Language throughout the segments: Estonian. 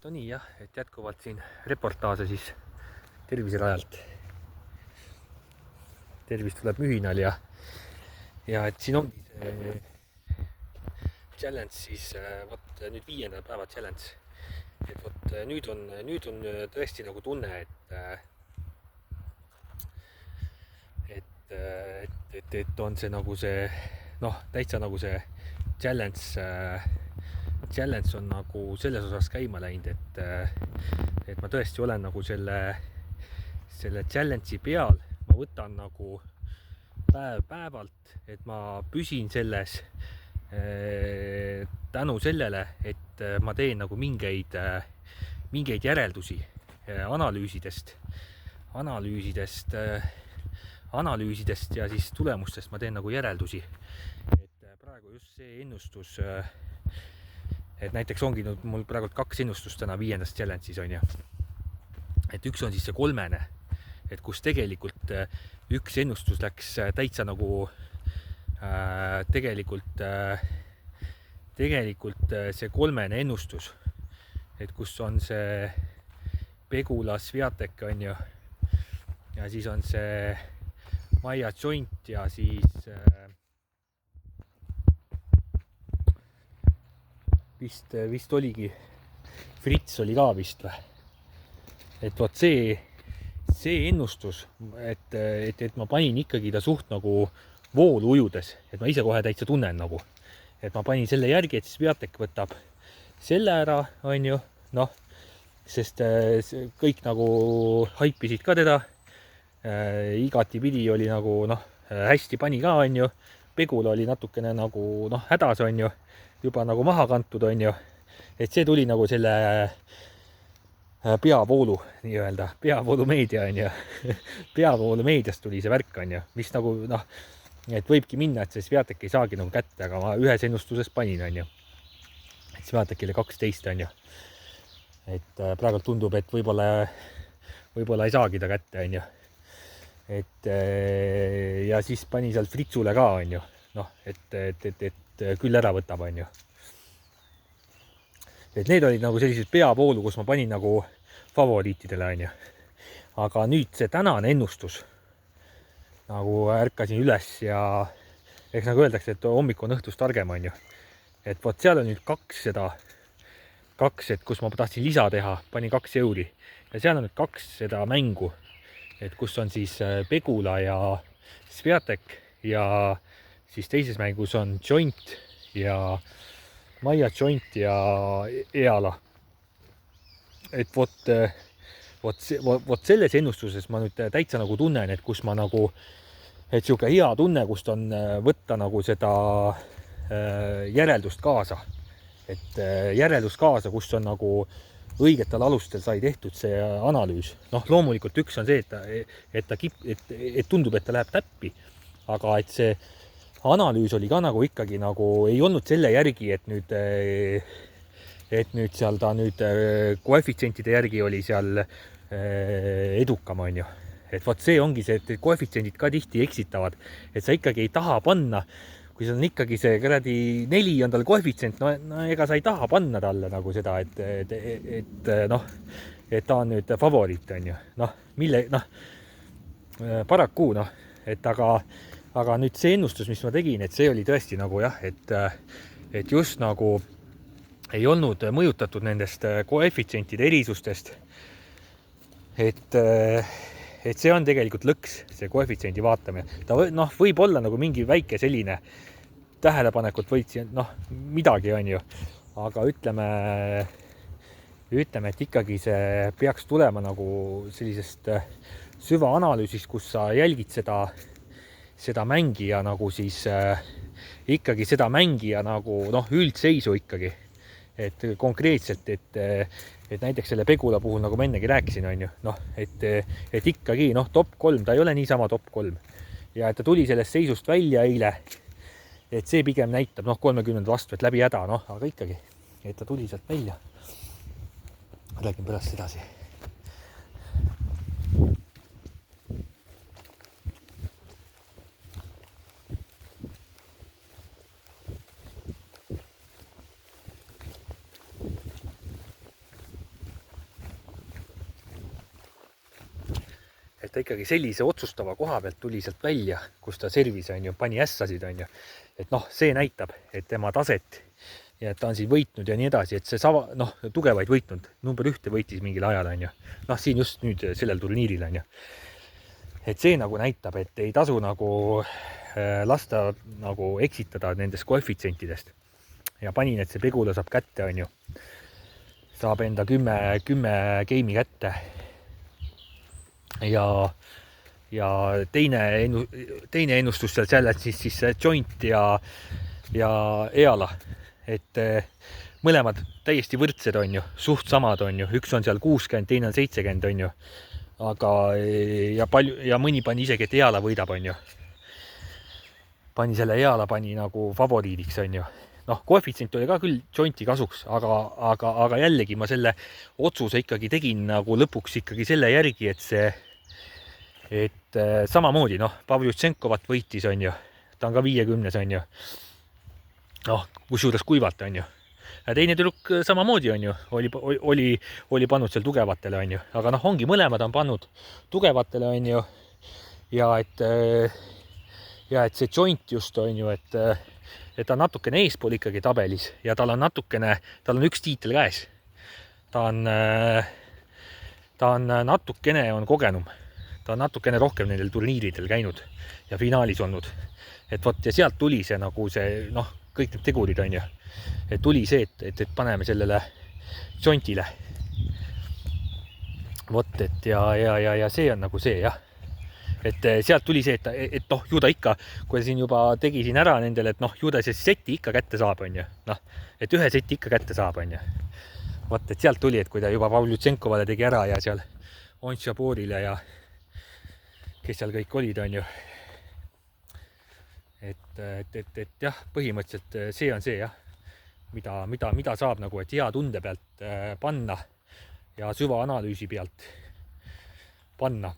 No nii jah, et jätkuvalt siin reportaase siis terviserajalt. Tervis tuleb mühinal ja et siin ongi see challenge siis, vot nüüd 5. päeva challenge. Et vot nüüd on tõesti nagu tunne, et on see nagu see, noh, täitsa nagu see challenge on nagu selles osas käima läinud, et ma tõesti olen nagu selle challenge'i peal, ma võtan nagu päev päevalt, et ma püsin selles tänu sellele, et ma teen nagu mingeid järeldusi analüüsidest ja siis tulemustest ma teen nagu järeldusi. Et praegu just see ennustus, et näiteks ongi mul praegu 2 ennustust täna 5. challenge'is on ju. Et üks on siis see 3, et kus tegelikult üks ennustus läks täitsa nagu tegelikult see 3 ennustus, et kus on see Pegula Swiatek on ju, ja siis on see Maia Joint ja siis vist oligi Fritz oli ka vist või. Et vot see ennustus, et ma panin ikkagi ta suht nagu voolu ujudes, et ma ise kohe täitsa tunnen nagu, et ma panin selle järgi, et Swiatek võtab selle ära, on ju, noh, sest kõik nagu haipisid ka teda, igati pidi oli nagu, noh, hästi pani ka, on ju, Pegula oli natukene nagu, noh, hädas, on ju, juba nagu maha kantud, on ju, et see tuli nagu selle peavoolu nii-öelda, peavoolumeedia on ju, peavoolumeediast tuli see värk on ju, mis nagu noh, et võibki minna, et see Swiatek ei saagi nagu kätte, aga ma ühes ennustuses panin on ju, et Swiatekile 12 on ju, et praegu tundub, et võib-olla ei saagi ta kätte on ju, et ja siis pani seal Fritzule ka on ju, noh, et küll ära võtab on ju. Et need olid nagu sellised peavoolu, kus ma panin nagu favoriitidele on ju. Aga nüüd see tänane ennustus, nagu ärkasin üles ja eks nagu öeldakse, et hommik on õhtust targem on ju. Et vot seal on nüüd 2, et kus ma tahtsin lisa teha, panin 2 euri. Ja seal on nüüd 2 seda mängu, et kus on siis Pegula ja Swiatek ja siis teises mängus on Joint ja Maia Joint ja Eala. Et vot selles ennustuses ma nüüd täitsa nagu tunnen, et kus ma nagu, et siuke hea tunne, kust on võtta nagu seda järeldust kaasa. Et järeldus kaasa, kus on nagu õigetel alustel sai tehtud see analüüs. Noh, loomulikult üks on see, et tundub, et ta läheb täppi, aga et see analüüs oli ka nagu ikkagi nagu ei olnud selle järgi, et nüüd seal ta nüüd koefitsientide järgi oli seal edukam on ju. Et vot see ongi see, et koefitsiendid ka tihti eksitavad, et sa ikkagi ei taha panna, kui see on ikkagi see kuradi 4 on tal koefitsient, no ega sa ei taha panna talle nagu seda, et noh, et ta on nüüd favoriit on ju, noh, paraku noh, et aga nüüd see ennustus, mis ma tegin, et see oli tõesti nagu jah, et just nagu ei olnud mõjutatud nendest koefitsientide erisustest, et see on tegelikult lõks, see koefitsiendi vaatamine. Ta noh, võib olla nagu mingi väike selline tähelepanekut võid siin, noh, midagi on ju, aga ütleme, et ikkagi see peaks tulema nagu sellisest süvaanalüüsist, kus sa jälgid seda mängija nagu siis ikkagi seda mängija nagu noh, üldseisu ikkagi, et konkreetselt, et näiteks selle Pegula puhul, nagu ma ennegi rääkisin, on ju, noh, et ikkagi noh, top 3, ta ei ole niisama top 3 ja et ta tuli sellest seisust välja eile, et see pigem näitab noh, 30 vastu, et läbi häda, noh, aga ikkagi, et ta tuli sealt välja. Räägin pärast edasi. et ta ikkagi sellise otsustava koha pealt tuli sealt välja, kus ta servis, on ju, pani ässasid, on ju. Et noh, see näitab, et tema taset ja et ta on siin võitnud ja nii edasi, et see tugevaid võitnud, number 1 võitis mingil ajal, on ju. Noh, siin just nüüd sellel turniiril, on ju. Et see nagu näitab, et ei tasu nagu lasta nagu eksitada nendest koefitsientidest. Ja panin, et see Pegula saab kätte, on ju. Saab enda 10 game'i kätte. Ja teine ennustus seal selles siis Joint ja Eala. Et mõlemad täiesti võrdsed, on ju. Suht samad, on ju. Üks on seal 60, teine on 70, on ju. Aga ja mõni pani isegi, et Eala võidab, on ju. Pani selle Eala nagu favoriidiks, on ju. Noh, koefitsient oli ka küll Jointi kasuks, aga jällegi ma selle otsuse ikkagi tegin nagu lõpuks ikkagi selle järgi, et samamoodi, noh, Pavlyuchenkovat võitis, on ju. Ta on ka 50, on ju. Noh, kusjuures kuivalt, on ju. Ja teine tüdruk samamoodi, on ju, oli pannud seal tugevatele, on ju. Aga noh, ongi mõlemad on pannud tugevatele, on ju. Ja et see Joint just, on ju, et ta on natukene eespool ikkagi tabelis ja tal on üks tiitel käes. Ta on natukene kogenum. Ta on natukene rohkem nendel turniiridel käinud ja finaalis olnud. Et vot, ja sealt tuli see nagu see, noh, kõik need tegurid, on ju. Et tuli see, et paneme sellele Jointile. Vot, et ja see on nagu see, jah. Et sealt tuli see, et noh, ju ta ikka, kui siin juba tegi siin ära nendele, et noh, ju ta see seti ikka kätte saab, on ju. Noh, et ühe seti ikka kätte saab, on ju. Vot, et sealt tuli, et kui ta juba Pavlyuchenkovale tegi ära ja seal Onšaborile ja kes seal kõik olid, on ju. Et jah, põhimõtteliselt see on see, jah, mida saab nagu, et hea tunde pealt panna ja süvaanalüüsi pealt panna.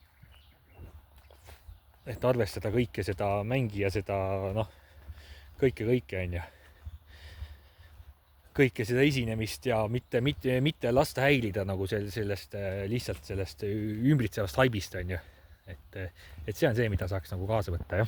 Et arvestada kõike seda mängija, seda, noh, kõike, on ju. Kõike seda esinemist ja mitte lasta häirida nagu lihtsalt sellest ümbritsevast haibist, on ju. Et see on see, mida saaks nagu kaasa võtta, jah.